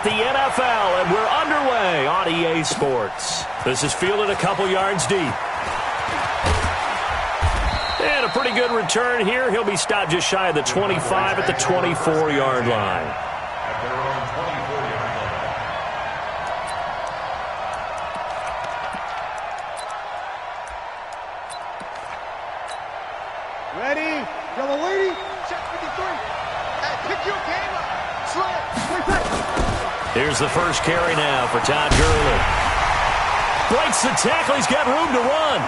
about the NFL, and we're underway on EA Sports. This is fielded a couple yards deep. And a pretty good return here. He'll be stopped just shy of the 25 at the 24-yard line. Ready? Yellow lady. Check 53. Hey, pick your game up. Here's the first carry now for Todd Gurley. Breaks the tackle. He's got room to run.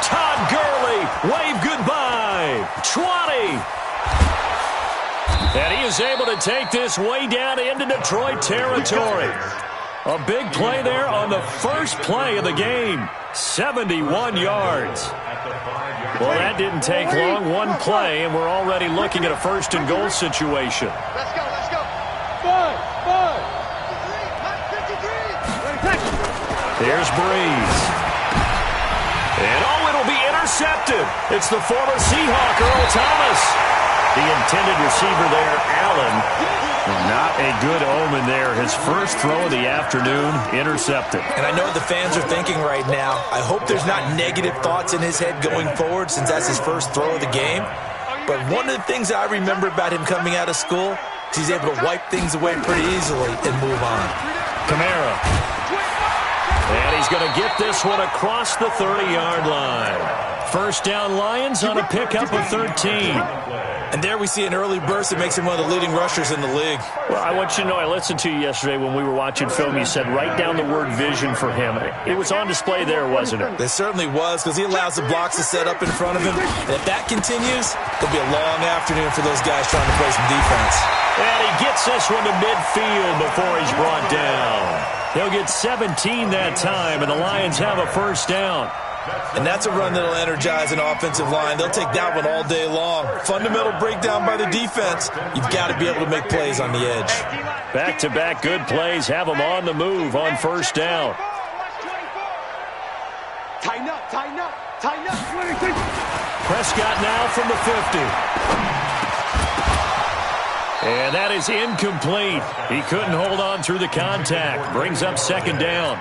Todd Gurley, wave goodbye. 20. And he is able to take this way down into Detroit territory. A big play there on the first play of the game. 71 yards. Well, that didn't take long. One play, and we're already looking at a first-and-goal situation. Let's go, let's go. 53. Here's Breeze. And, it'll be intercepted. It's the former Seahawk, Earl Thomas. The intended receiver there, Allen. Well, not a good omen there. His first throw of the afternoon, intercepted. And I know what the fans are thinking right now. I hope there's not negative thoughts in his head going forward since that's his first throw of the game. But one of the things I remember about him coming out of school is he's able to wipe things away pretty easily and move on. Kamara. And he's going to get this one across the 30-yard line. First down Lions on a pickup of 13. And there we see an early burst that makes him one of the leading rushers in the league. Well, I want you to know, I listened to you yesterday when we were watching film. You said write down the word vision for him. It was on display there, wasn't it? It certainly was, because he allows the blocks to set up in front of him. And if that continues, it'll be a long afternoon for those guys trying to play some defense. And he gets this one to midfield before he's brought down. He'll get 17 that time, and the Lions have a first down. And that's a run that'll energize an offensive line. They'll take that one all day long. Fundamental breakdown by the defense. You've got to be able to make plays on the edge. Back-to-back good plays have them on the move on first down. Tighten up, tighten up, tighten up. Prescott now from the 50. And that is incomplete. He couldn't hold on through the contact. Brings up second down.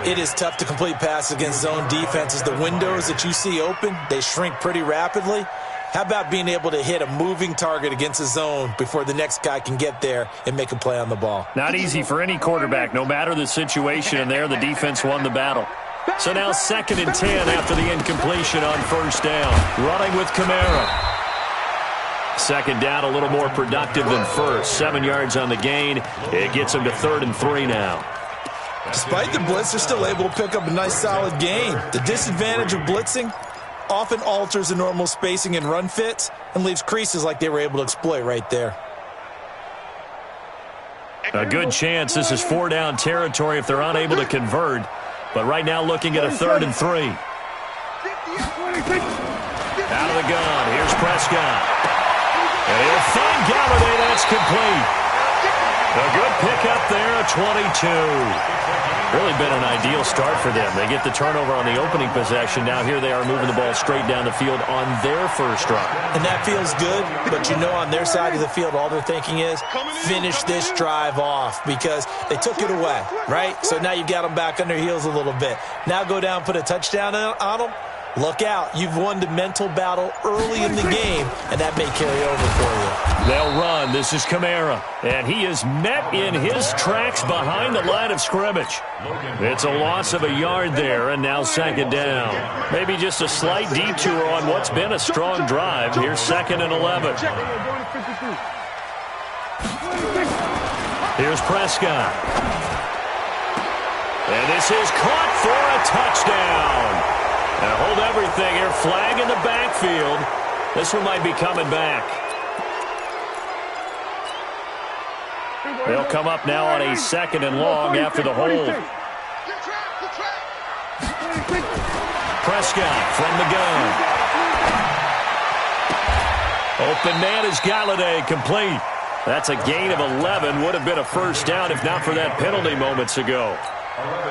It is tough to complete passes against zone defenses. The windows that you see open, they shrink pretty rapidly. How about being able to hit a moving target against a zone before the next guy can get there and make a play on the ball? Not easy for any quarterback, no matter the situation, and there the defense won the battle. So now 2nd and 10 after the incompletion on first down. Running with Kamara. Second down, a little more productive than first. 7 yards on the gain. It gets him to 3rd and 3 now. Despite the blitz, they're still able to pick up a nice, solid gain. The disadvantage of blitzing often alters the normal spacing and run fits and leaves creases like they were able to exploit right there. A good chance this is 4-down territory if they're unable to convert. But right now looking at a 3rd and 3. Out of the gun, here's Prescott. And he'll find Galladay. That's complete. A good pickup there, a 22. Really been an ideal start for them. They get the turnover on the opening possession. Now here they are moving the ball straight down the field on their first drive. And that feels good, but you know on their side of the field all they're thinking is finish this drive off because they took it away, right? So now you've got them back on their heels a little bit. Now go down, put a touchdown on them. Look out. You've won the mental battle early in the game, and that may carry over for you. They'll run. This is Kamara, and he is met in his tracks behind the line of scrimmage. It's a loss of a yard there, and now 2nd down. Maybe just a slight detour on what's been a strong drive. Here's 2nd and 11. Here's Prescott. And this is caught for a touchdown. Now hold everything here. Flag in the backfield. This one might be coming back. They'll come up now on a 2nd and long after the hold. Prescott from the gun. Open man is Galladay, complete. That's a gain of 11. Would have been a first down if not for that penalty moments ago.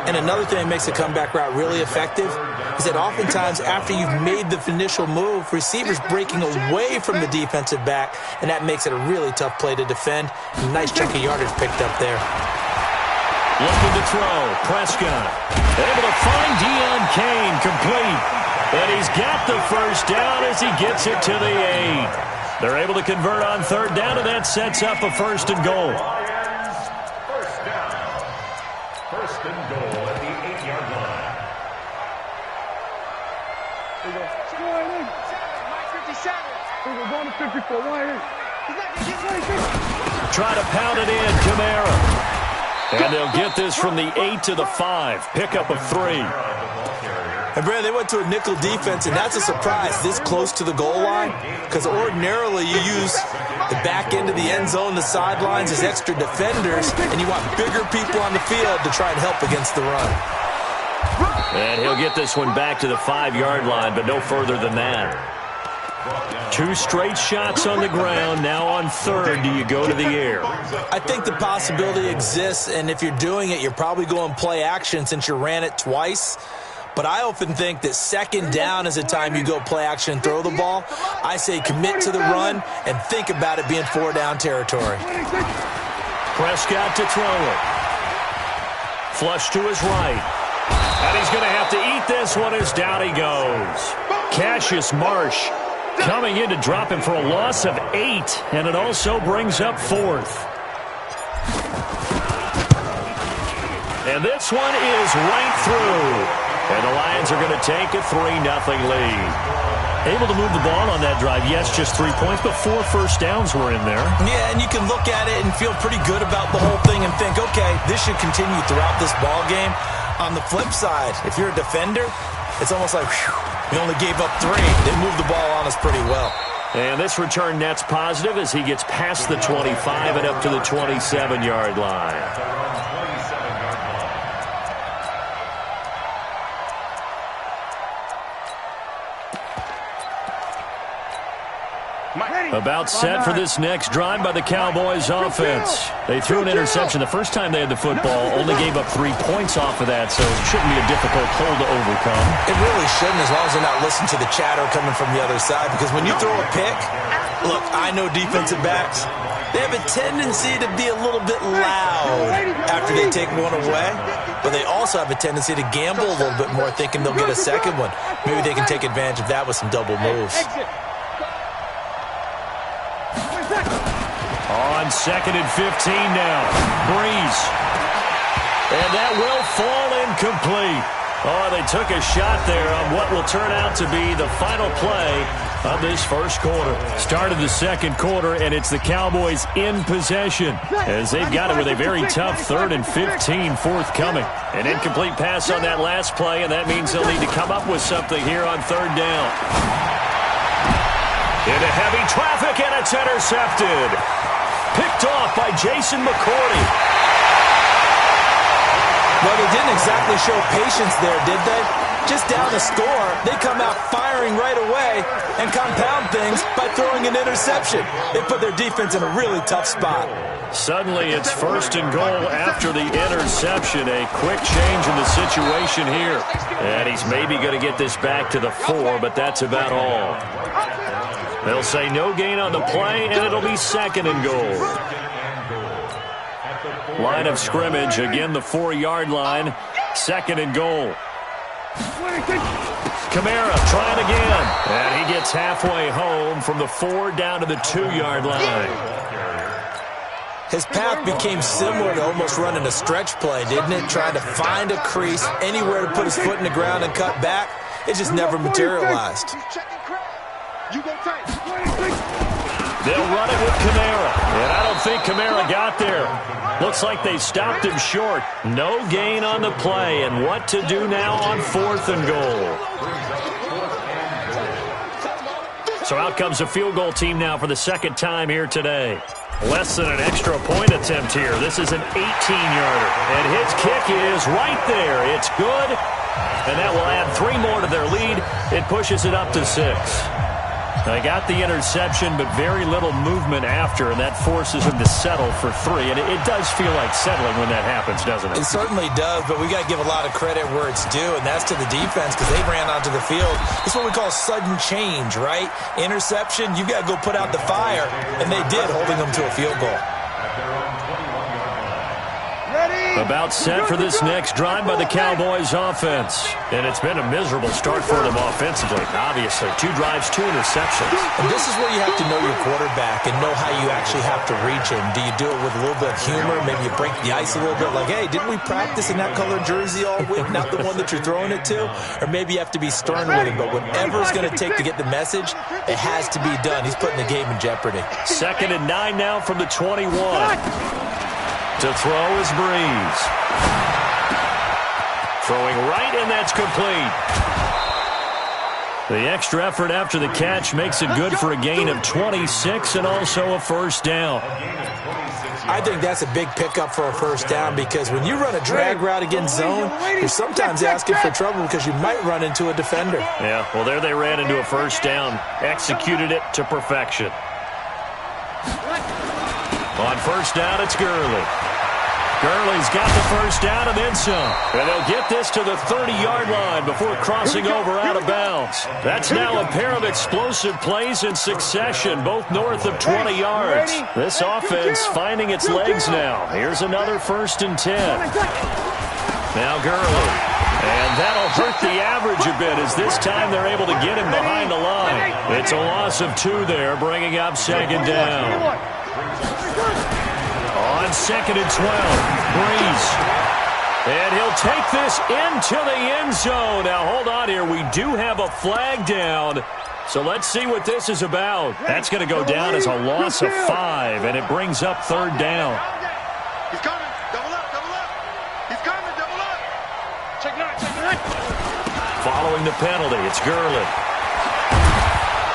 And another thing that makes a comeback route really effective is that oftentimes after you've made the initial move, receivers breaking away from the defensive back, and that makes it a really tough play to defend. Nice chunk of yardage picked up there. Looking to throw. Prescott able to find Deion Kane, complete. And he's got the first down as he gets it to the 8. They're able to convert on third down, and that sets up a first and goal. First and goal at the 8-yard line. There you go. Score it in. Mike 57. There you go. Going to 54. Why is? He's not going to get Try to pound it in. Kamara. And they'll get this from the 8 to the 5. Pickup of 3. And, Brad, they went to a nickel defense, and that's a surprise this close to the goal line, because ordinarily you use the back end of the end zone, the sidelines as extra defenders, and you want bigger people on the field to try and help against the run. And he'll get this one back to the 5-yard line, but no further than that. 2 straight shots on the ground. Now on third, do you go to the air? I think the possibility exists, and if you're doing it, you're probably going play action since you ran it twice. But I often think that second down is the time you go play action and throw the ball. I say commit to the run and think about it being 4-down territory. Prescott to throw it. Flush to his right. And he's going to have to eat this one as down he goes. Cassius Marsh coming in to drop him for a loss of 8. And it also brings up 4th. And this one is right through. And the Lions are going to take a 3-0 lead. Able to move the ball on that drive. Yes, just 3 points, but 4 first downs were in there. Yeah, and you can look at it and feel pretty good about the whole thing and think, okay, this should continue throughout this ball game. On the flip side, if you're a defender, it's almost like, whew, we only gave up 3. They moved the ball on us pretty well. And this return net's positive as he gets past the 25 and up to the 27-yard line. About set for this next drive by the Cowboys offense. They threw an interception the first time they had the football, only gave up 3 points off of that, so it shouldn't be a difficult hole to overcome. It really shouldn't, as long as they're not listening to the chatter coming from the other side, because when you throw a pick, look, I know defensive backs, they have a tendency to be a little bit loud after they take one away, but they also have a tendency to gamble a little bit more, thinking they'll get a second one. Maybe they can take advantage of that with some double moves. On 2nd and 15 now. Breeze. And that will fall incomplete. Oh, they took a shot there on what will turn out to be the final play of this first quarter. Started the second quarter, and it's the Cowboys in possession as they've got it with a very tough 3rd and 15 forthcoming. An incomplete pass on that last play, and that means they'll need to come up with something here on 3rd down. Into heavy traffic, and it's intercepted. Picked off by Jason McCourty. Well, they didn't exactly show patience there, did they? Just down a score, they come out firing right away and compound things by throwing an interception. They put their defense in a really tough spot. Suddenly, it's 1st and goal after the interception. A quick change in the situation here. And he's maybe going to get this back to the 4, but that's about all. They'll say no gain on the play, and it'll be 2nd and goal. Line of scrimmage, again the 4-yard line. 2nd and goal. Kamara trying again. And he gets halfway home from the 4 down to the 2-yard line. His path became similar to almost running a stretch play, didn't it? Trying to find a crease, anywhere to put his foot in the ground and cut back. It just never materialized. They'll run it with Kamara. And I don't think Kamara got there. Looks like they stopped him short. No gain on the play. And what to do now on 4th and goal. So out comes a field goal team now for the 2nd time here today. Less than an extra point attempt here. This is an 18-yarder. And his kick is right there. It's good. And that will add 3 more to their lead. It pushes it up to 6. They got the interception, but very little movement after, and that forces him to settle for 3. And it does feel like settling when that happens, doesn't it? It certainly does, but we got to give a lot of credit where it's due, and that's to the defense because they ran onto the field. It's what we call sudden change, right? Interception, you got to go put out the fire, and they did, holding them to a field goal. About set for this next drive by the Cowboys offense. And it's been a miserable start for them offensively. Obviously, 2 drives, 2 interceptions. And this is where you have to know your quarterback and know how you actually have to reach him. Do you do it with a little bit of humor? Maybe you break the ice a little bit like, hey, didn't we practice in that color jersey all week? Not the one that you're throwing it to? Or maybe you have to be stern with him. But whatever it's going to take to get the message, it has to be done. He's putting the game in jeopardy. 2nd and 9 now from the 21. To throw is Breeze. Throwing right, and that's complete. The extra effort after the catch makes it good for a gain of 26 and also a first down. I think that's a big pickup for a first down because when you run a drag route against zone, you're sometimes asking for trouble because you might run into a defender. Yeah, well, there they ran into a first down. Executed it to perfection. On first down, it's Gurley. Gurley's got the first down and then some. And they'll get this to the 30-yard line before crossing over out of bounds. That's now a pair of explosive plays in succession, both north of 20 yards. This offense finding its legs now. Here's another 1st and 10. Now Gurley. And that'll hurt the average a bit as this time they're able to get him behind the line. It's a loss of 2 there, bringing up 2nd down. On 2nd and 12, Breeze. And he'll take this into the end zone. Now, hold on here. We do have a flag down. So let's see what this is about. That's going to go down as a loss of 5, and it brings up 3rd down. He's coming. Double up, double up. He's coming, double up. Check 9, check 9. Following the penalty, it's Gurley.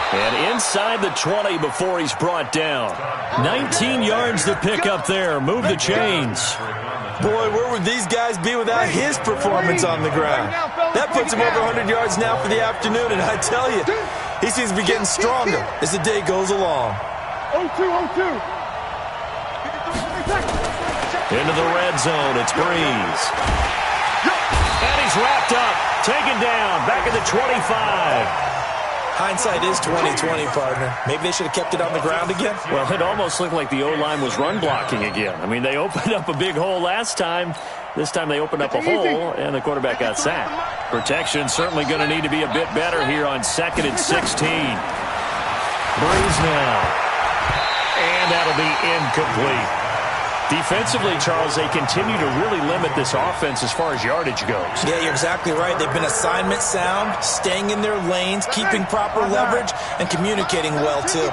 And inside the 20 before he's brought down. 19 yards to pick up there. Move the chains. Boy, where would these guys be without his performance on the ground? That puts him over 100 yards now for the afternoon, and I tell you, he seems to be getting stronger as the day goes along. 0-2. Into the red zone, it's Breeze. And he's wrapped up, taken down, back at the 25. Hindsight is 20/20, partner. Maybe they should have kept it on the ground again. Well, it almost looked like the O-line was run blocking again. I mean, they opened up a big hole last time. This time they opened up a hole, and the quarterback got sacked. Protection certainly going to need to be a bit better here on 2nd and 16. Breeze now. And that'll be incomplete. Defensively, Charles, they continue to really limit this offense as far as yardage goes. Yeah, you're exactly right. They've been assignment sound, staying in their lanes, keeping proper leverage, and communicating well, too.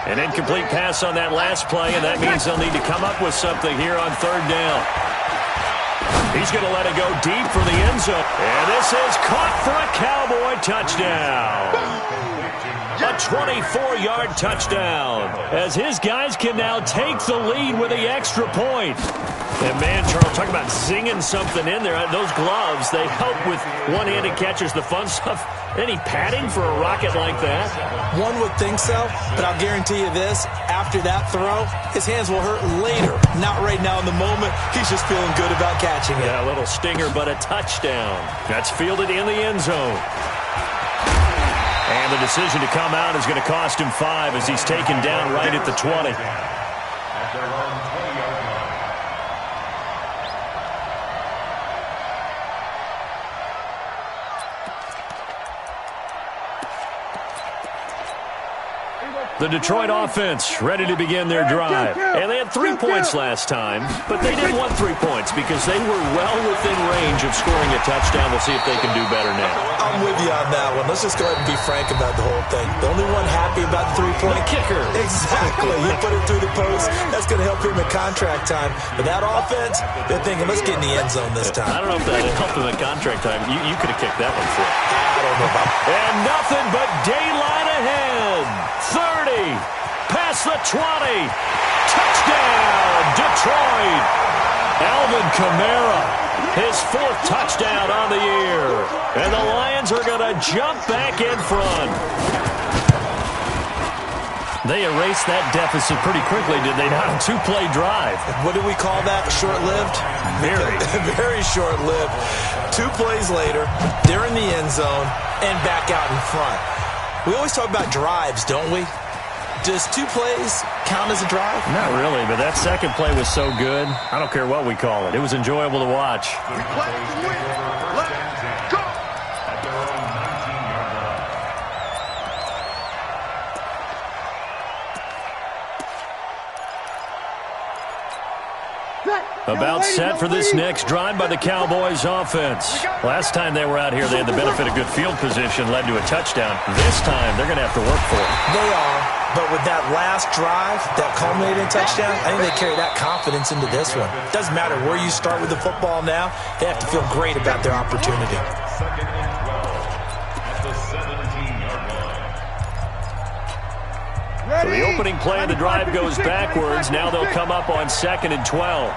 An incomplete pass on that last play, and that means they'll need to come up with something here on 3rd down. He's going to let it go deep for the end zone. And this is caught for a Cowboy touchdown. A 24-yard touchdown as his guys can now take the lead with the extra point. And, man, Charles, talk about zinging something in there. Those gloves, they help with one-handed catches, the fun stuff. Any padding for a rocket like that? One would think so, but I'll guarantee you this. After that throw, his hands will hurt later. Not right now in the moment. He's just feeling good about catching it. Yeah, a little stinger, but a touchdown. That's fielded in the end zone. And the decision to come out is going to cost him 5 as he's taken down right at the 20. The Detroit offense ready to begin their drive. And they had 3 points last time, but they didn't want 3 points because they were well within range of scoring a touchdown. We'll see if they can do better now. I'm with you on that one. Let's just go ahead and be frank about the whole thing. The only one happy about the 3-point kicker. Exactly. He put it through the post. That's going to help him in contract time. But that offense, they're thinking, let's get in the end zone this time. I don't know if that helped him in contract time. You could have kicked that one for him. I don't know about that. And nothing but daylight ahead. 30, past the 20, touchdown, Detroit. Alvin Kamara, his 4th touchdown on the year. And the Lions are going to jump back in front. They erased that deficit pretty quickly, did they not? A two-play drive. What do we call that? Short-lived? Very. Very short-lived. 2 plays later, they're in the end zone and back out in front. We always talk about drives, don't we? Does 2 plays count as a drive? Not really, but that second play was so good. I don't care what we call it. It was enjoyable to watch. We play to win. Let's go. At their own 19-yard line. About set for this next drive by the Cowboys offense. Last time they were out here, they had the benefit of good field position, led to a touchdown. This time, they're going to have to work for it. They are, but with that last drive, that culminating touchdown, I think they carry that confidence into this one. Doesn't matter where you start with the football now, they have to feel great about their opportunity. 2nd and 12 at the 17-yard line. So the opening play of the drive goes backwards. Now they'll come up on 2nd and 12.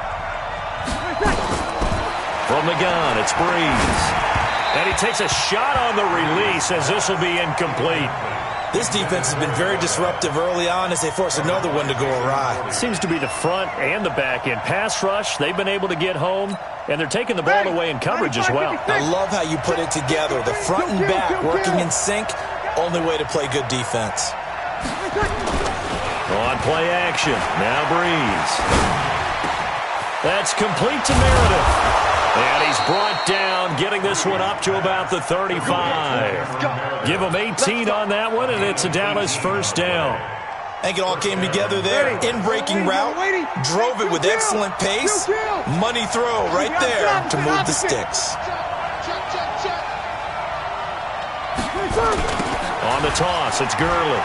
From the gun, it's Breeze. And he takes a shot on the release as this will be incomplete. This defense has been very disruptive early on as they force another one to go awry. It seems to be the front and the back end. Pass rush, they've been able to get home, and they're taking the ball away in coverage as well. I love how you put it together. The front and back working in sync, only way to play good defense. On play action, now Breeze. That's complete to Meredith. And he's brought down, getting this one up to about the 35. Give him 18 on that one, and it's a Dallas first down. I think it all came together there. In-breaking route, drove it with excellent pace. Money throw right there to move the sticks. On the toss, it's Gurley.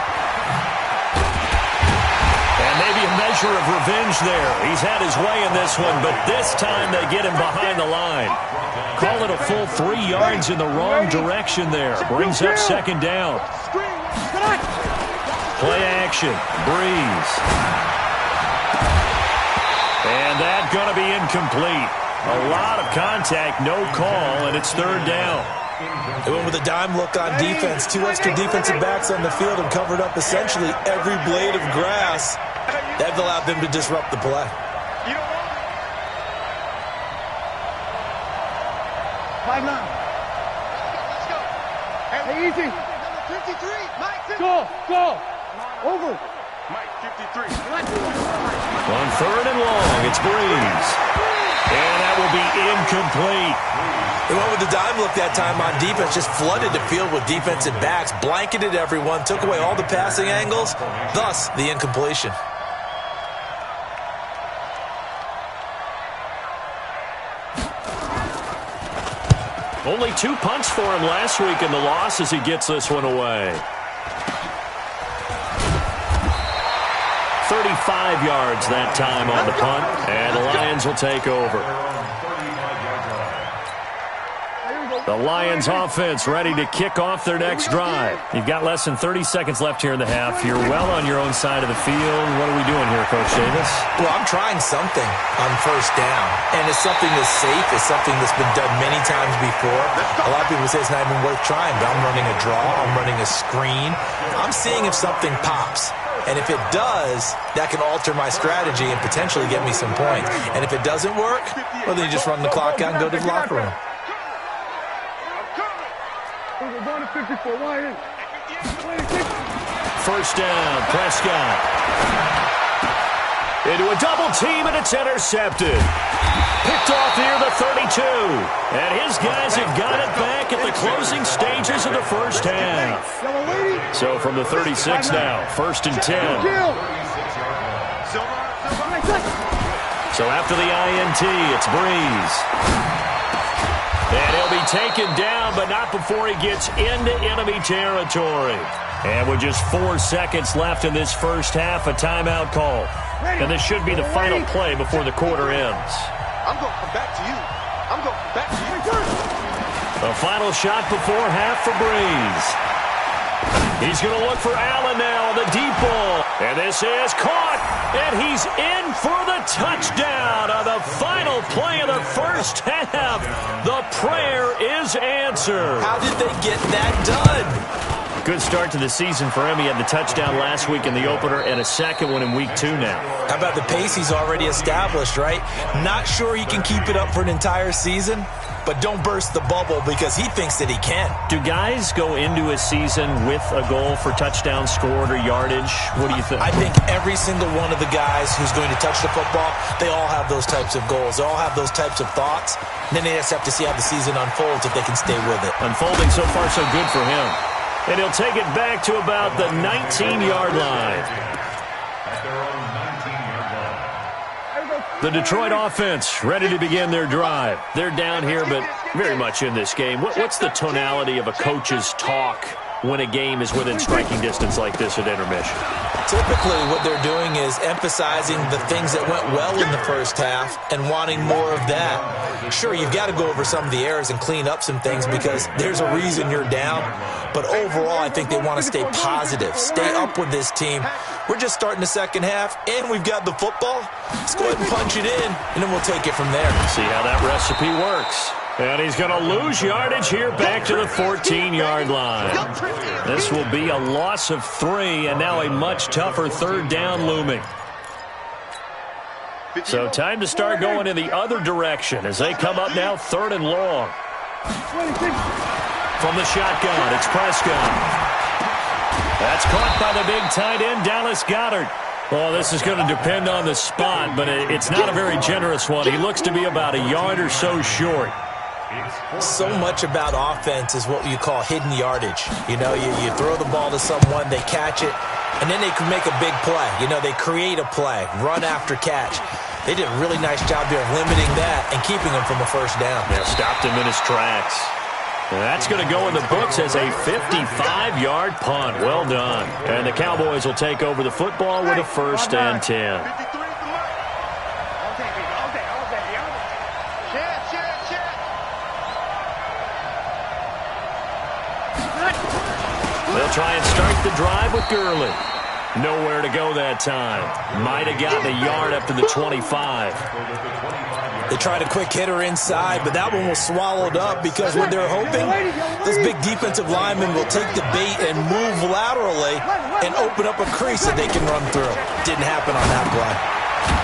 And maybe a measure of revenge there. He's had his way in this one, but this time they get him behind the line. Call it a full 3 yards in the wrong direction there. Brings up 2nd down. Play action. Breeze. And that's going to be incomplete. A lot of contact, no call, and it's 3rd down. They went with a dime look on defense. 2 extra defensive backs on the field and covered up essentially every blade of grass. That allowed them to disrupt the play. You don't want it. 5-9. Let's go. Hey, easy. Number 53, Mike 53. Go. Over. Mike 53. On 3rd and long, it's Breeze. And that will be incomplete. They went with the dime look that time on defense, just flooded the field with defensive backs, blanketed everyone, took away all the passing angles, thus the incompletion. Only 2 punts for him last week in the loss as he gets this one away. 35 yards that time on the punt, and the Lions will take over. The Lions offense ready to kick off their next drive. You've got less than 30 seconds left here in the half. You're well on your own side of the field. What are we doing here, Coach Davis? Well, I'm trying something on 1st down, and it's something that's safe. It's something that's been done many times before. A lot of people say it's not even worth trying, but I'm running a draw. I'm running a screen. I'm seeing if something pops. And if it does, that can alter my strategy and potentially get me some points. And if it doesn't work, well, then you just run the clock out and go to the locker room. We're going to 54. Why is? 1st down, Prescott. Into a double team, and it's intercepted. Picked off near the 32. And his guys have got it back at the closing stages of the first half. So from the 36 now, 1st and 10. So after the INT, it's Breeze. And he'll be taken down, but not before he gets into enemy territory. And with just 4 seconds left in this first half, a timeout call. And this should be the final play before the quarter ends. I'm going to come back to you. I'm going to come back to you. A final shot before half for Breeze. He's going to look for Allen now on the deep ball. And this is caught. And he's in for the touchdown on the final play of the first half. The prayer is answered. How did they get that done? Good start to the season for him. He had the touchdown last week in the opener and a second one in week 2 now. How about the pace he's already established, right? Not sure he can keep it up for an entire season, but don't burst the bubble because he thinks that he can. Do guys go into a season with a goal for touchdowns scored or yardage? What do you think? I think every single one of the guys who's going to touch the football, they all have those types of goals. They all have those types of thoughts. And then they just have to see how the season unfolds if they can stay with it. Unfolding so far so good for him. And he'll take it back to about the 19-yard line. At their own 19-yard line. The Detroit offense ready to begin their drive. They're down here, but very much in this game. What's the tonality of a coach's talk when a game is within striking distance like this at intermission? Typically, what they're doing is emphasizing the things that went well in the first half and wanting more of that. Sure, you've got to go over some of the errors and clean up some things because there's a reason you're down. But overall, I think they want to stay positive, stay up with this team. We're just starting the second half, and we've got the football. Let's go ahead and punch it in, and then we'll take it from there. See how that recipe works. And he's going to lose yardage here back to the 14-yard line. This will be a loss of 3, and now a much tougher third down looming. So time to start going in the other direction as they come up now 3rd and long. From the shotgun, it's Prescott. That's caught by the big tight end, Dallas Goedert. Well, this is going to depend on the spot, but it's not a very generous one. He looks to be about a yard or so short. So much about offense is what you call hidden yardage. You know, you throw the ball to someone, they catch it, and then they can make a big play. You know, they create a play, run after catch. They did a really nice job there of limiting that and keeping him from a first down. Yeah, stopped him in his tracks. And that's going to go in the books as a 55-yard punt. Well done. And the Cowboys will take over the football with a 1st and 10. They'll try and start the drive with Gurley. Nowhere to go that time. Might have gotten a yard up to the 25. They tried a quick hitter inside, but that one was swallowed up because what they're hoping, this big defensive lineman will take the bait and move laterally and open up a crease that they can run through. Didn't happen on that play.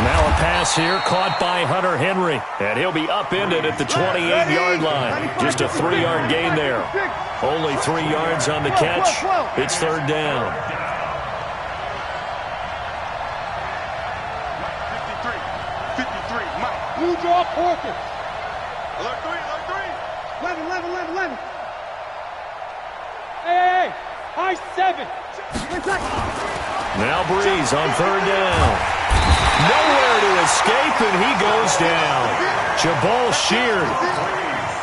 Now a pass here caught by Hunter Henry, and he'll be upended at the 28-yard line. Just a 3-yard gain there. Only 3 yards on the catch. It's 3rd down. 53, Mike. Blue draw, Porter. Alert 3. 11. Hey, high 7. Now Breeze on 3rd down. Nowhere to escape, and he goes down. Jabal Sheard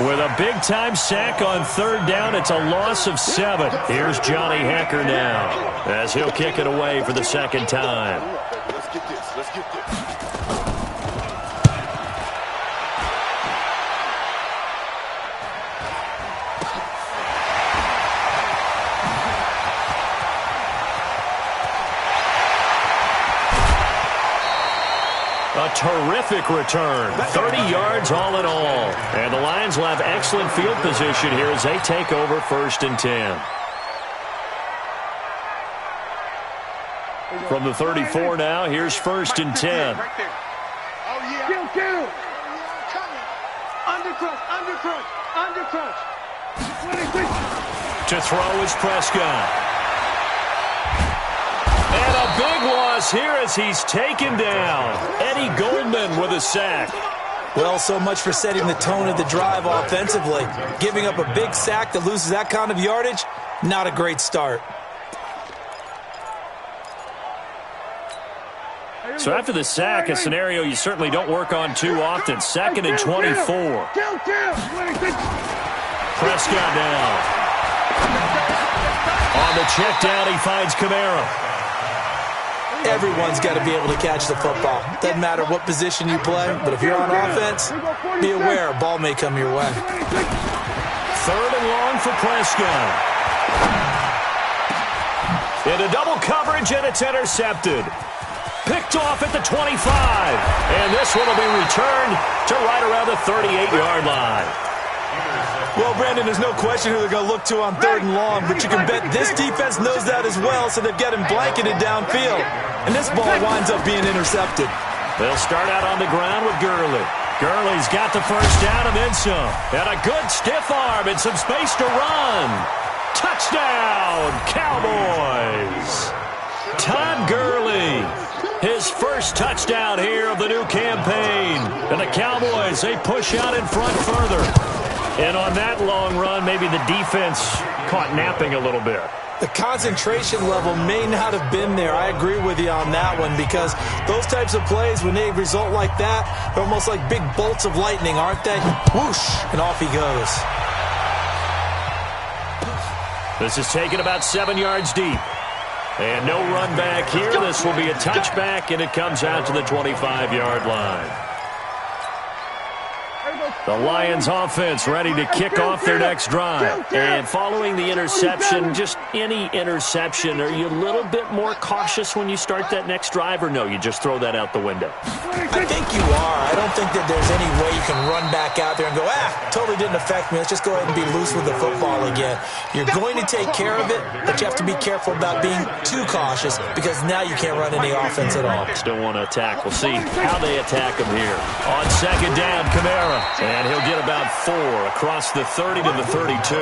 with a big-time sack on 3rd down. It's a loss of 7. Here's Johnny Hecker now as he'll kick it away for the 2nd time. Let's get this. A terrific return. 30 yards all in all. And the Lions will have excellent field position here as they take over 1st and 10. From the 34 now, here's 1st and 10. Right there. Oh, yeah. Kill. Undercrush. To throw is Prescott. And a big loss here as he's taken down. Eddie Goldman with a sack. Well, so much for setting the tone of the drive offensively. Giving up a big sack that loses that kind of yardage, not a great start. So after the sack, a scenario you certainly don't work on too often. 2nd and 24. Prescott now. On the check down, he finds Kamara. Everyone's got to be able to catch the football. Doesn't matter what position you play, but if you're on offense, be aware a ball may come your way. 3rd and long for Prescott. Into double coverage, and it's intercepted. Picked off at the 25. And this one will be returned to right around the 38-yard line. Well, Brandon, there's no question who they're going to look to on 3rd and long, but you can bet this defense knows that as well, so they've got him blanketed downfield. And this ball winds up being intercepted. They'll start out on the ground with Gurley. Gurley's got the first down and then some. And a good stiff arm and some space to run. Touchdown, Cowboys! Todd Gurley, his first touchdown here of the new campaign. And the Cowboys, they push out in front further. And on that long run, maybe the defense caught napping a little bit. The concentration level may not have been there. I agree with you on that one, because those types of plays, when they result like that, they're almost like big bolts of lightning, aren't they? Whoosh, and off he goes. This is taken about 7 yards deep. And no run back here. This will be a touchback, and it comes out to the 25-yard line. The Lions offense ready to kick off their next drive. And following the interception, just any interception, are you a little bit more cautious when you start that next drive, or no, you just throw that out the window? I think you are. I don't think that there's any way you can run back out there and go, totally didn't affect me. Let's just go ahead and be loose with the football again. You're going to take care of it, but you have to be careful about being too cautious, because now you can't run any offense at all. Still want to attack. We'll see how they attack him here. On 2nd down, Kamara. And he'll get about 4 across the 30 to the 32.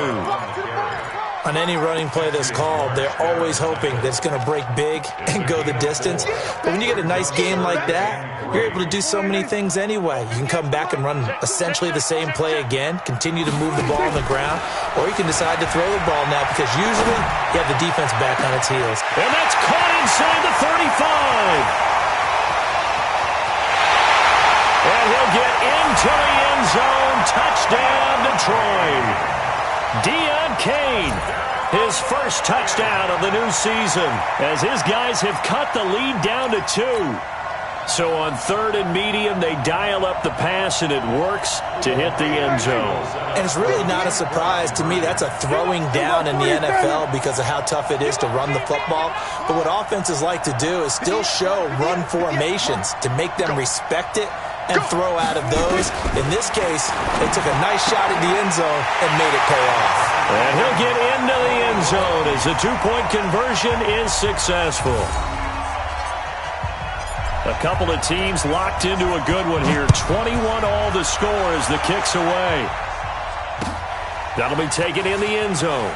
On any running play that's called, they're always hoping that it's going to break big and go the distance. But when you get a nice game like that, you're able to do so many things anyway. You can come back and run essentially the same play again, continue to move the ball on the ground, or you can decide to throw the ball now, because usually you have the defense back on its heels. And that's caught inside the 35. And he'll get into the end zone. Touchdown, Detroit. Deon Cain, his first touchdown of the new season, as his guys have cut the lead down to 2. So on 3rd and medium, they dial up the pass, and it works to hit the end zone. And it's really not a surprise to me. That's a throwing down in the NFL because of how tough it is to run the football. But what offenses like to do is still show run formations to make them respect it and throw out of those. In this case, they took a nice shot at the end zone and made it pay off. And he'll get into the end zone as the 2-point conversion is successful. A couple of teams locked into a good one here. 21 all the score as the kick's away. That'll be taken in the end zone.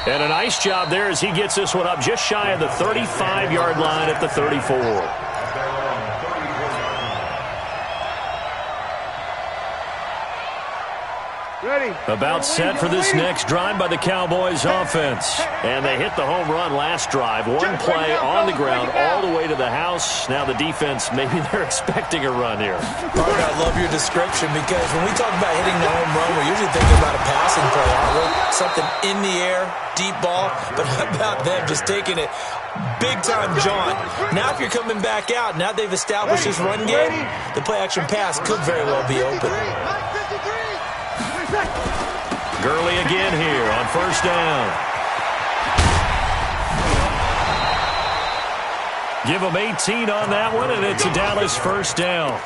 And a nice job there as he gets this one up just shy of the 35-yard line at the 34. Ready. About set for this next drive by the Cowboys offense. And they hit the home run last drive. One play on the ground all the way to the house. Now the defense, maybe they're expecting a run here. Parker, I love your description, because when we talk about hitting the home run, we're usually thinking about a passing play, aren't we? Something in the air, deep ball. But how about them just taking it big-time jaunt? Now if you're coming back out, now they've established this run game, the play-action pass could very well be open. Gurley again here on 1st down. Give him 18 on that one, and it's a Dallas 1st down.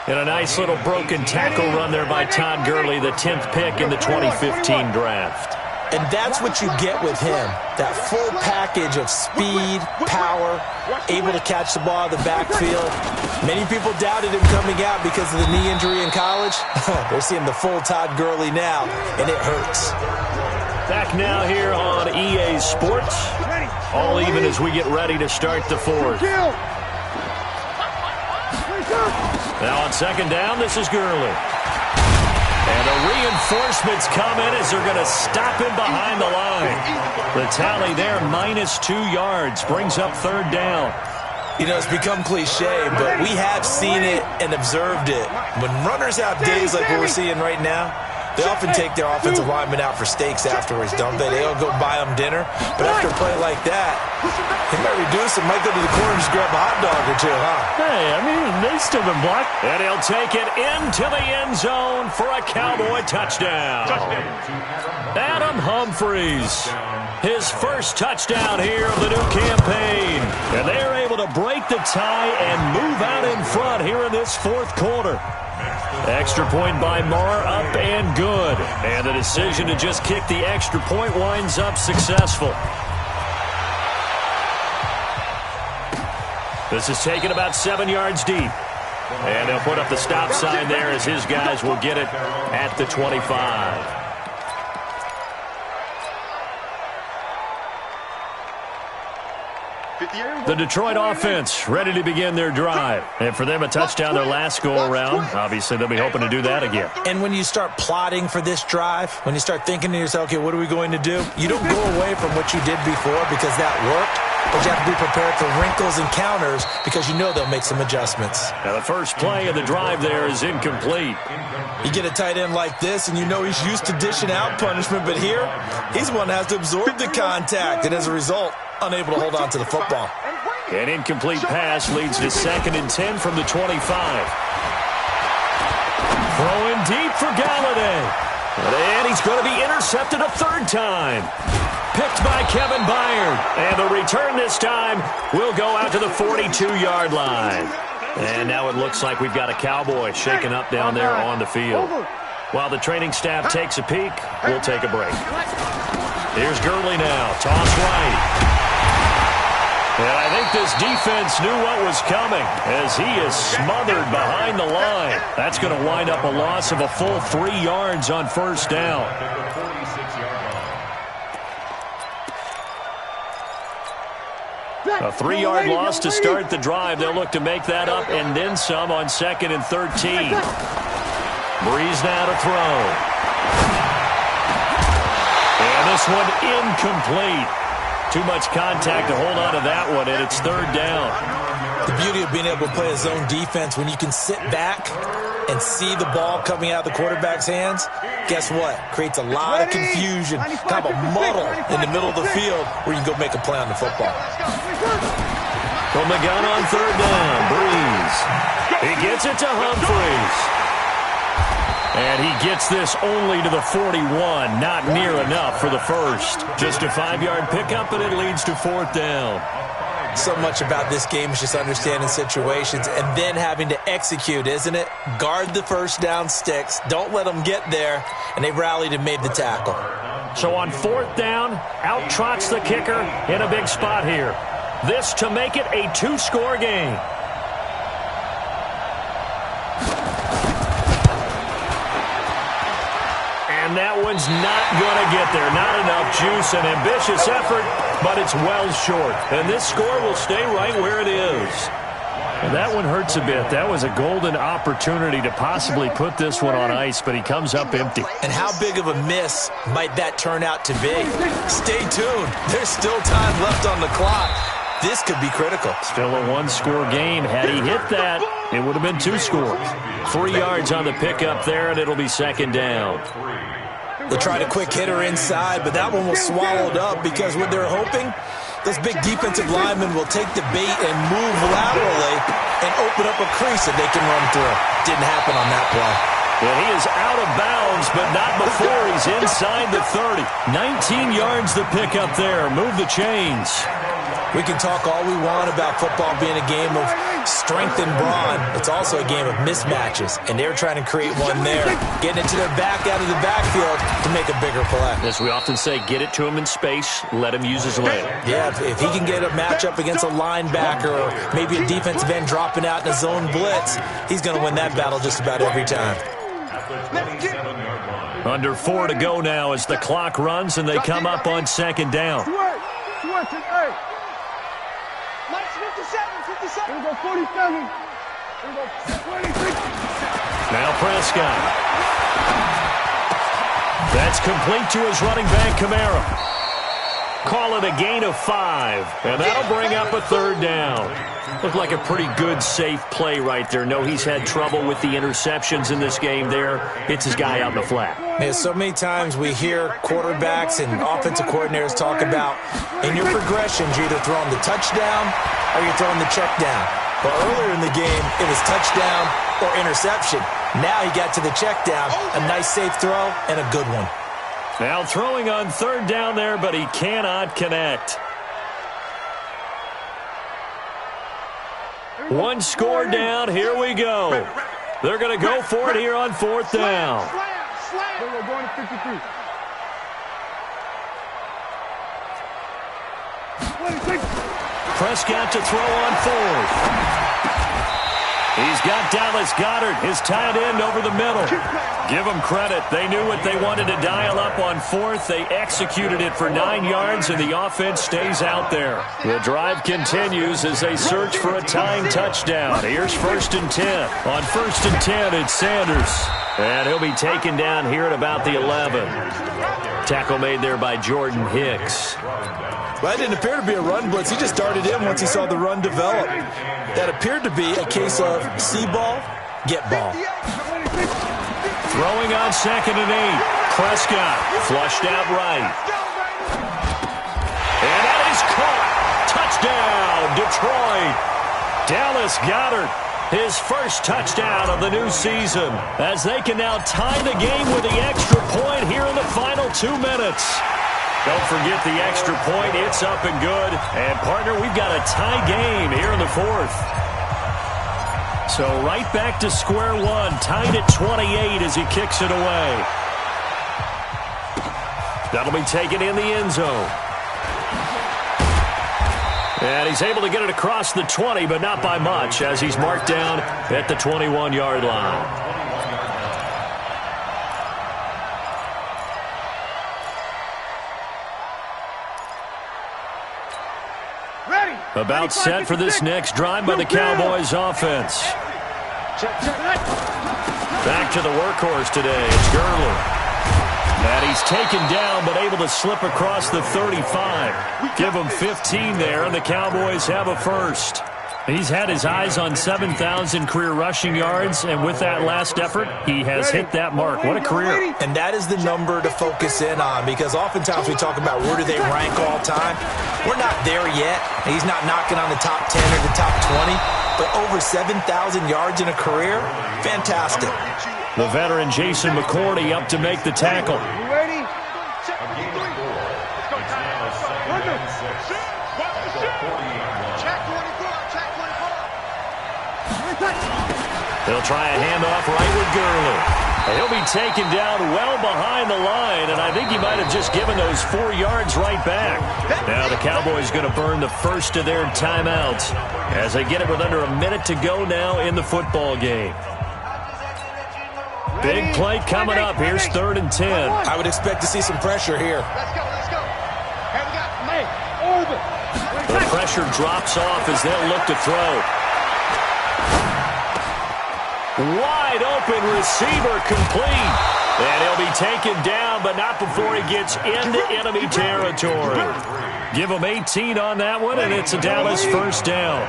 And a nice little broken tackle run there by Todd Gurley, the 10th pick in the 2015 draft. And that's what you get with him, that full package of speed, power, able to catch the ball in the backfield. Many people doubted him coming out because of the knee injury in college. They're seeing the full Todd Gurley now, and it hurts. Back now here on EA Sports. All even as we get ready to start the 4th. Now on 2nd down, this is Gurley. And the reinforcements come in as they're going to stop him behind the line. The tally there, -2 yards, brings up 3rd down. You know, it's become cliche, but we have seen it and observed it. When runners have days like what we're seeing right now, They often take their offensive linemen out for steaks afterwards, don't they? They'll go buy them dinner. But after a play like that, he might reduce it, might go to the corner and just grab a hot dog or two, huh? Hey, I mean, they've still been blocked. And he'll take it into the end zone for a Cowboy touchdown. Adam Humphries, his first touchdown here of the new campaign. And they are able to break the tie and move out in front here in this fourth quarter. Extra point by Marr, up and good. And the decision to just kick the extra point winds up successful. This is taken about 7 yards deep. And they'll put up the stop sign there as his guys will get it at the 25. The Detroit offense ready to begin their drive. And for them, a touchdown their last go-around. Obviously, they'll be hoping to do that again. And when you start plotting for this drive, when you start thinking to yourself, okay, what are we going to do? You don't go away from what you did before because that worked. But you have to be prepared for wrinkles and counters because you know they'll make some adjustments. Now, the first play of the drive there is incomplete. You get a tight end like this, and you know he's used to dishing out punishment. But here, he's one that has to absorb the contact. And as a result, unable to hold on to the football. An incomplete pass leads to 2nd and 10 from the 25. Throwing deep for Galladay. And he's going to be intercepted a third time. Picked by Kevin Byard. And the return this time will go out to the 42-yard line. And now it looks like we've got a Cowboy shaken up down there on the field. While the training staff takes a peek, we'll take a break. Here's Gurley now. Toss right. And I think this defense knew what was coming as he is smothered behind the line. That's going to wind up a loss of a full 3 yards on first down. A 3-yard loss to start the drive. They'll look to make that up and then some on 2nd and 13. Breeze now to throw. And this one incomplete. Too much contact to hold on to that one, and it's 3rd down. The beauty of being able to play a zone defense, when you can sit back and see the ball coming out of the quarterback's hands, guess what? Creates a lot of confusion, kind of a muddle in the middle of the field where you can go make a play on the football. From the gun on 3rd down, Breeze. He gets it to Humphries. And he gets this only to the 41, not near enough for the first. Just a 5-yard pickup, and it leads to 4th down. So much about this game is just understanding situations and then having to execute, isn't it? Guard the first down sticks. Don't let them get there. And they rallied and made the tackle. So on 4th down, out trots the kicker in a big spot here. This to make it a 2-score game. And that one's not going to get there. Not enough juice. An ambitious effort, but it's well short. And this score will stay right where it is. And that one hurts a bit. That was a golden opportunity to possibly put this one on ice, but he comes up empty. And how big of a miss might that turn out to be? Stay tuned. There's still time left on the clock. This could be critical. Still a 1-score game. Had he hit that, it would have been 2 scores. 3 yards on the pickup there, and it'll be 2nd down. They tried a quick hitter inside, but that one was swallowed up because what they're hoping, those big defensive linemen will take the bait and move laterally and open up a crease that they can run through. Didn't happen on that play. Well, he is out of bounds, but not before he's inside the 30. 19 yards the pickup there. Move the chains. We can talk all we want about football being a game of strength and brawn. It's also a game of mismatches, and they're trying to create one there, getting it to their back out of the backfield to make a bigger play. As we often say, get it to him in space, let him use his leg. Yeah, if he can get a matchup against a linebacker or maybe a defensive end dropping out in a zone blitz, he's going to win that battle just about every time. Under 4 to go now as the clock runs, and they come up on 2nd down. 57. Here we go, 47. Here we go, 26. Now Prescott. That's complete to his running back, Kamara. Call it a gain of 5, and that'll bring up a 3rd down. Looked like a pretty good, safe play right there. No, he's had trouble with the interceptions in this game there. It's his guy out in the flat. Yeah, so many times we hear quarterbacks and offensive coordinators talk about in your progressions, you're either throwing the touchdown or you're throwing the check down. But earlier in the game, it was touchdown or interception. Now he got to the check down, a nice safe throw, and a good one. Now throwing on 3rd down there, but he cannot connect. One score down. Here we go. They're going to go for it here on 4th down. We're going to 53. Prescott to throw on 4th. He's got Dallas Goedert, his tight end, over the middle. Give them credit. They knew what they wanted to dial up on 4th. They executed it for 9 yards, and the offense stays out there. The drive continues as they search for a tying touchdown. Here's 1st and 10. On 1st and 10, it's Sanders. And he'll be taken down here at about the 11. Tackle made there by Jordan Hicks. Well, that didn't appear to be a run blitz. He just darted in once he saw the run develop. That appeared to be a case of see ball, get ball. Throwing on 2nd and 8. Prescott flushed out right. And that is caught. Touchdown, Detroit. Dallas Goedert, his first touchdown of the new season, as they can now tie the game with the extra point here in the final 2 minutes. Don't forget the extra point. It's up and good. And, partner, we've got a tie game here in the 4th. So right back to square one, tied at 28 as he kicks it away. That'll be taken in the end zone. And he's able to get it across the 20, but not by much, as he's marked down at the 21-yard line. About set for this next drive by the Cowboys offense. Back to the workhorse today. It's Gurley. And he's taken down but able to slip across the 35. Give him 15 there, and the Cowboys have a first. He's had his eyes on 7,000 career rushing yards, and with that last effort, he has hit that mark. What a career. And that is the number to focus in on, because oftentimes we talk about where do they rank all time. We're not there yet. He's not knocking on the top 10 or the top 20, but over 7,000 yards in a career, fantastic. The veteran Jason McCourty up to make the tackle. Ready? He'll try a handoff right with Gurley. And he'll be taken down well behind the line, and I think he might have just given those 4 yards right back. Now the Cowboys going to burn the first of their timeouts as they get it with under a minute to go now in the football game. Big play coming up. Here's 3rd and 10. I would expect to see some pressure here. Let's go. Hey, we got May. Over. The pressure drops off as they'll look to throw. Wide open receiver complete. And he'll be taken down, but not before he gets into enemy territory. Give him 18 on that one, and it's a Dallas first down.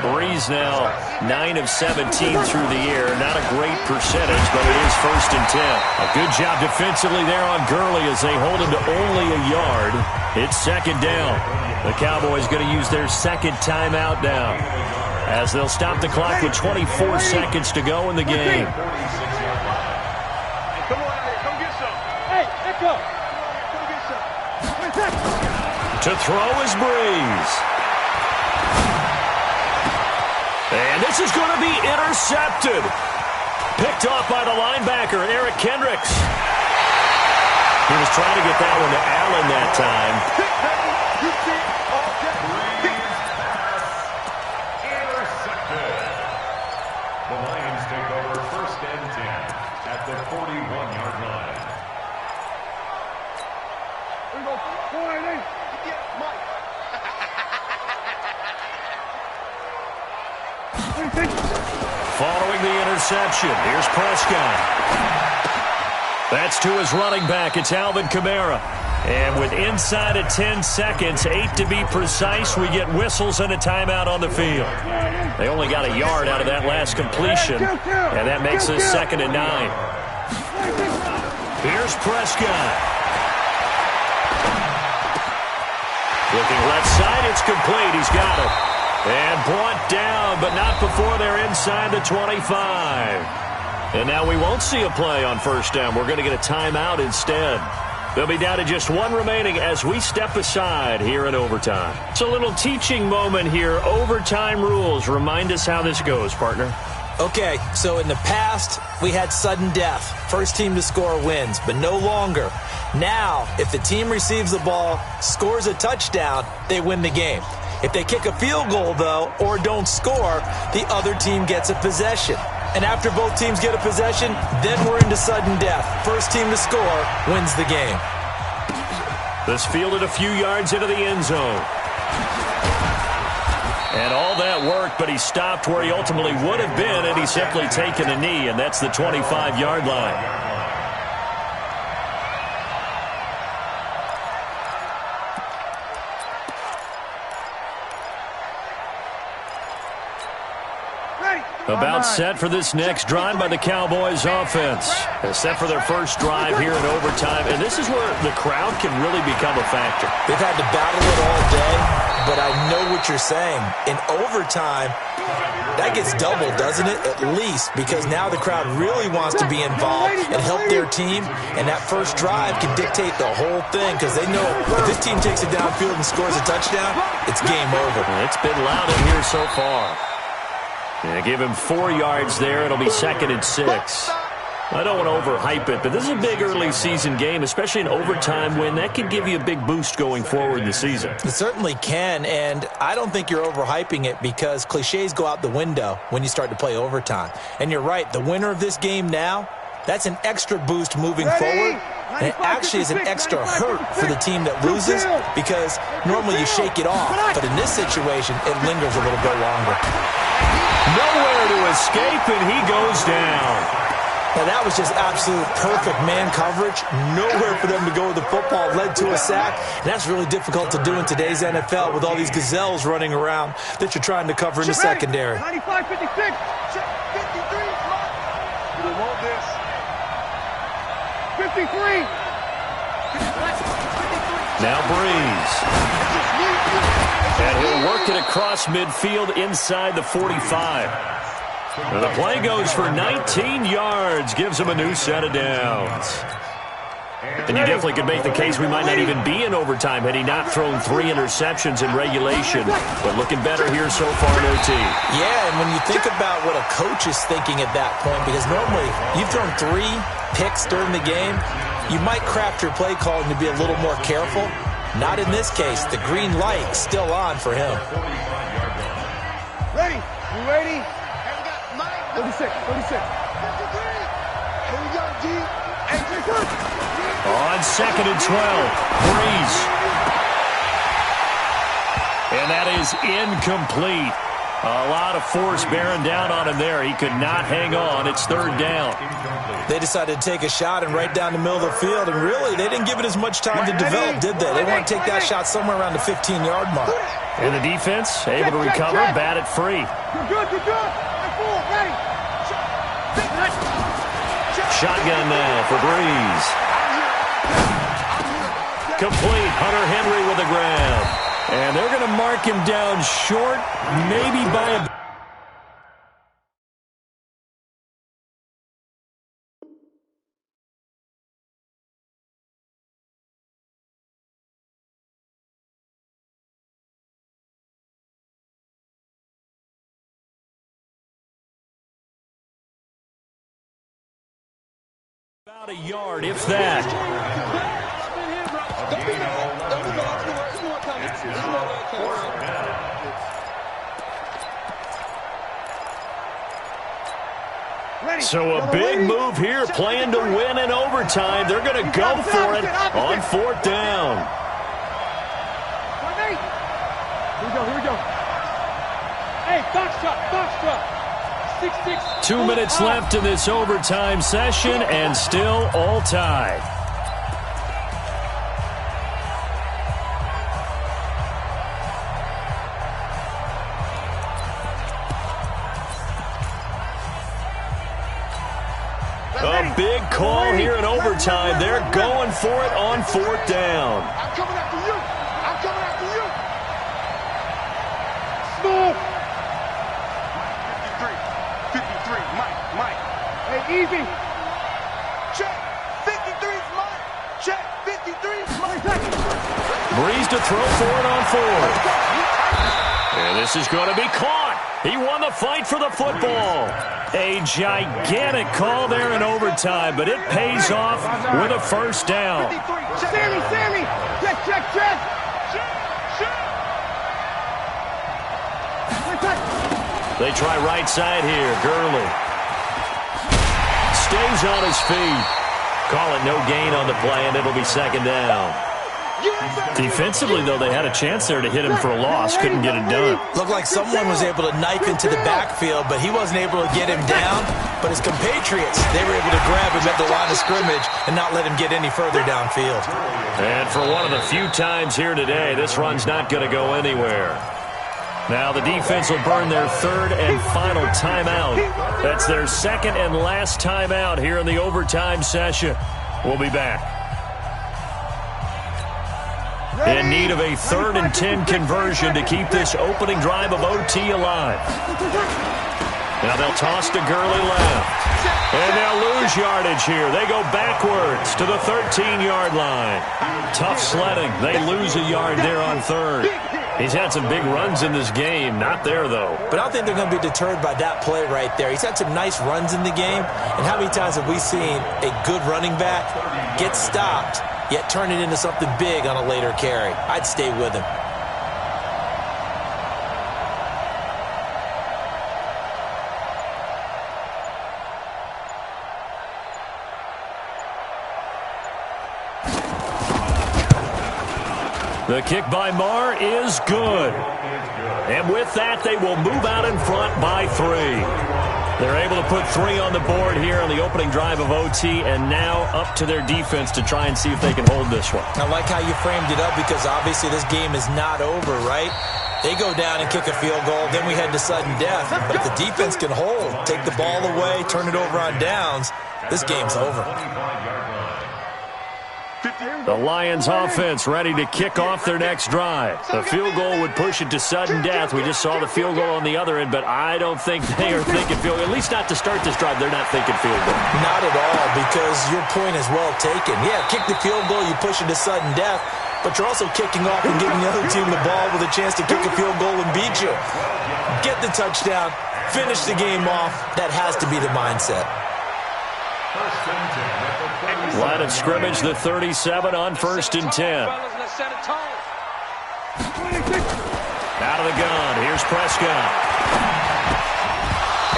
Breeze now 9 of 17 through the air. Not a great percentage, but it is 1st and 10. A good job defensively there on Gurley as they hold him to only a yard. It's 2nd down. The Cowboys going to use their 2nd timeout now, as they'll stop the clock with 24 seconds to go in the game. Come on, come get some. Hey, let's go. Come get some. To throw is Breeze. And this is going to be intercepted. Picked off by the linebacker, Eric Kendricks. He was trying to get that one to Allen that time. Intercepted. The Lions take over 1st and 10 at the 41-yard line. We go 4-8. Yeah, Mike. Following the interception, here's Prescott. That's to his running back. It's Alvin Kamara. And with inside of 10 seconds, 8 to be precise, we get whistles and a timeout on the field. They only got a yard out of that last completion, and that makes us 2nd and 9. Here's Prescott. Looking left side, it's complete. He's got it. And brought down, but not before they're inside the 25. And now we won't see a play on first down. We're going to get a timeout instead. They'll be down to just 1 remaining as we step aside here in overtime. It's a little teaching moment here. Overtime rules. Remind us how this goes, partner. Okay, so in the past, we had sudden death. First team to score wins, but no longer. Now, if the team receives the ball, scores a touchdown, they win the game. If they kick a field goal, though, or don't score, the other team gets a possession. And after both teams get a possession, then we're into sudden death. First team to score wins the game. This fielded a few yards into the end zone. And all that worked, but he stopped where he ultimately would have been, and he's simply taken a knee, and that's the 25-yard line. About set for this next drive by the Cowboys offense. Set for their first drive here in overtime. And this is where the crowd can really become a factor. They've had to battle it all day, but I know what you're saying. In overtime, that gets doubled, doesn't it? At least, because now the crowd really wants to be involved and help their team. And that first drive can dictate the whole thing because they know if this team takes it downfield and scores a touchdown, it's game over. It's been loud in here so far. Yeah, give him 4 yards there. It'll be 2nd and 6. I don't want to overhype it, but this is a big early season game, especially an overtime win. That could give you a big boost going forward in the season. It certainly can, and I don't think you're overhyping it because cliches go out the window when you start to play overtime. And you're right, the winner of this game now, that's an extra boost moving forward. And it actually is an extra hurt for the team that loses because normally you shake it off. But in this situation, it lingers a little bit longer. Nowhere to escape, and he goes down. Now, that was just absolute perfect man coverage. Nowhere for them to go with the football. Led to a sack. And that's really difficult to do in today's NFL with all these gazelles running around that you're trying to cover in the secondary. 95, 56, 53. We want this. 53. Now Breeze. And he'll work it across midfield inside the 45. And the play goes for 19 yards. Gives him a new set of downs. And you definitely could make the case we might not even be in overtime had he not thrown 3 interceptions in regulation. But looking better here so far in OT. Yeah, and when you think about what a coach is thinking at that point, because normally you've thrown 3 picks during the game, you might craft your play calling to be a little more careful. Not in this case. The green light still on for him. Ready? You ready? 36, 36. Here we go, G. On 2nd and 12, Breeze. And that is incomplete. A lot of force bearing down on him there. He could not hang on. It's 3rd down. They decided to take a shot and right down the middle of the field, and really, they didn't give it as much time to develop, did they? They want to take that shot somewhere around the 15-yard mark. And the defense able to recover, bat it free. You're good, you're good. Ready? Shotgun now for Breeze. Complete. Hunter Henry with the grab. And they're going to mark him down short, maybe by a... about a yard, if that. So a big move here, playing to win in overtime. They're going to go for it on 4th down. Here we go. Hey, foxtrot. 6-6. 2 minutes left in this overtime session, and still all tied. A big call here in overtime. They're going for it on 4th down. I'm coming after you. I'm coming after you. Move. 53, Mike. Hey, easy. Check. 53's Mike. Check. 53's Mike. Breeze to throw for it on 4th. And this is going to be caught. He won the fight for the football. A gigantic call there in overtime, but it pays off with a 1st down. Sammy. Check. They try right side here. Gurley stays on his feet. Call it no gain on the play, and it'll be 2nd down. Defensively, though, they had a chance there to hit him for a loss. Couldn't get it done. Looked like someone was able to knife into the backfield, but he wasn't able to get him down. But his compatriots, they were able to grab him at the line of scrimmage and not let him get any further downfield. And for one of the few times here today, this run's not going to go anywhere. Now the defense will burn their 3rd and final timeout. That's their 2nd and last timeout here in the overtime session. We'll be back. In need of a 3rd and 10 conversion to keep this opening drive of OT alive. Now they'll toss to Gurley left. And they'll lose yardage here. They go backwards to the 13-yard line. Tough sledding. They lose a yard there on 3rd. He's had some big runs in this game. Not there, though. But I don't think they're going to be deterred by that play right there. He's had some nice runs in the game. And how many times have we seen a good running back get stopped, yet turn it into something big on a later carry? I'd stay with him. The kick by Marr is good. And with that, they will move out in front by 3. They're able to put 3 on the board here on the opening drive of OT, and now up to their defense to try and see if they can hold this one. I like how you framed it up, because obviously this game is not over, right? They go down and kick a field goal, then we head to sudden death. But if the defense can hold, take the ball away, turn it over on downs, this game's over. The Lions offense ready to kick off their next drive. The field goal would push it to sudden death. We just saw the field goal on the other end, but I don't think they are thinking field goal. At least not to start this drive. They're not thinking field goal. Not at all, because your point is well taken. Yeah, kick the field goal, you push it to sudden death, but you're also kicking off and giving the other team the ball with a chance to kick a field goal and beat you. Get the touchdown, finish the game off. That has to be the mindset. Line of scrimmage, the 37 on 1st and 10. Out of the gun, here's Prescott.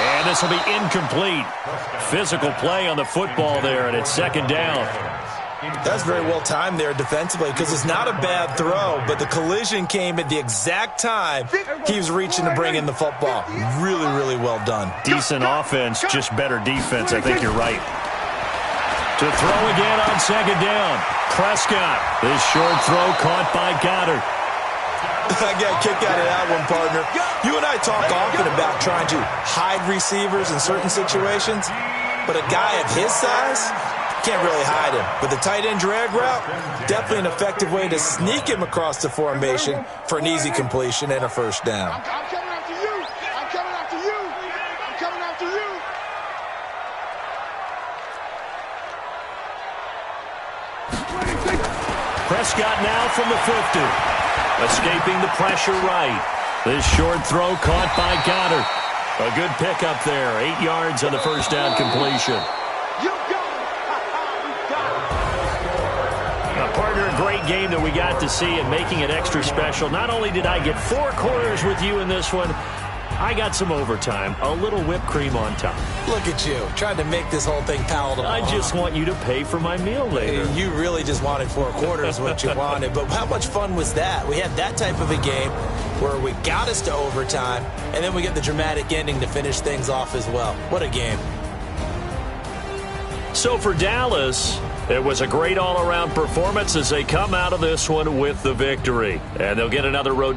And this will be incomplete. Physical play on the football there, and it's 2nd down. That's very well timed there defensively, because it's not a bad throw, but the collision came at the exact time he was reaching to bring in the football. Really, really well done. Decent offense, just better defense. I think you're right. To throw again on 2nd down. Prescott. This short throw caught by Goddard. I got a kick out of that one, partner. You and I talk often about trying to hide receivers in certain situations, but a guy of his size can't really hide him. But the tight end drag route, definitely an effective way to sneak him across the formation for an easy completion and a 1st down. I'm coming after you. I'm coming after you. I'm coming after you. Prescott now from the 50. Escaping the pressure right. This short throw caught by Goddard. A good pickup there. 8 yards on the 1st down completion. Partner, a great game that we got to see and making it extra special. Not only did I get 4 quarters with you in this one, I got some overtime, a little whipped cream on top. Look at you, trying to make this whole thing palatable. I just want you to pay for my meal later. You really just wanted 4 quarters, what you wanted. But how much fun was that? We had that type of a game where we got us to overtime, and then we get the dramatic ending to finish things off as well. What a game. So for Dallas, it was a great all-around performance as they come out of this one with the victory. And they'll get another road